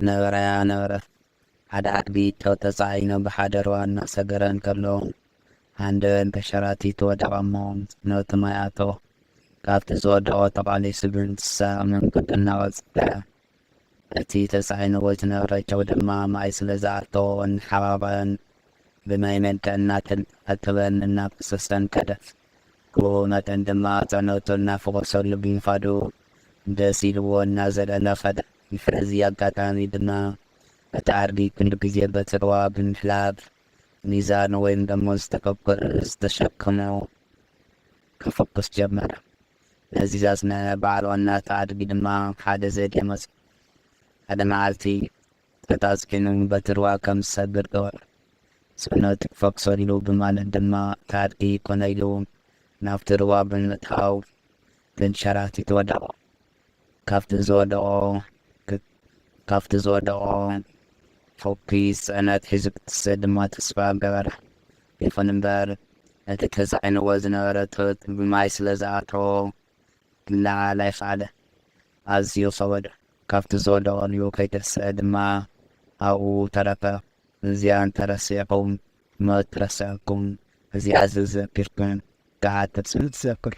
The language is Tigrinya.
Nebereya Nebere ሓደ ዓድጊ ተፃዒኑ ብሓደ ሩባ እናሰገረ እንከሎ ሃንደን ተሸራቲቱ ወደቐ እሞ ነቲ ማይ ኣተወ። ካብቲ ዝወደቐ ተቓሊሱ ብእንስሳ መንገዲ እናወፅአ እቲ ተፃዒንዎ ዝነበረ ጨው ድማ ማይ ስለ ዝኣተዎ እናሓባበን ብማይ መልክዕ እናተንጠባጠበን እናፈሰሰን ከደ። ክቡር መጠን ድማ ፅዕነቱ እናፈወሰሉ ብምኻዱ ደስ ኢልዎ እናዘለለ ኸደ። በዚ ኣጋጣሚ ድማ እቲ ዓድጊ ኩሉ ግዜ በቲ ሩባ ብምሕላፍ ሚዛኑ ወይም ደሞ ዝተሸከሞ ከፈኩስ ጀመረ። ነዚ ዘፅንዐ በዓል ዋና እቲ ዓድጊ ድማ ሓደ ዘዴ መፅኡ። ሓደ መዓልቲ ተጣፅዒኑ በቲ ሩባ ከም ዝሰግር ገበረ። ፅዕነቱ ክፈክሰሉ ብማለት ድማ እቲ ዓድጊ ኮነ ኢሉ ናብቲ ሩባ ብምእታው ተንሸራቲቱ ወደቐ። ካብቲ ዝወደቆ ፎኪስ ጽዕነት ሒዙ ክትስእ ድማ ተስፋ ገበረ። ይኹን እምበር እቲ ተፃዒንዎ ዝነበረ ትሑት ብማይ ስለ ዝኣተዎ ክለዓል ኣይከኣለ። ኣዝዩ ከበዶ። ካብቲ ዝወደቐሉ ከይተስእ ድማ ኣብኡ ተረፈ። እዚኣ እንተረሲዕኩም ሞት ረሲዕኩም፣ እዚኣ ዝዘክርኩም ገዓት ተስእ ትዘክር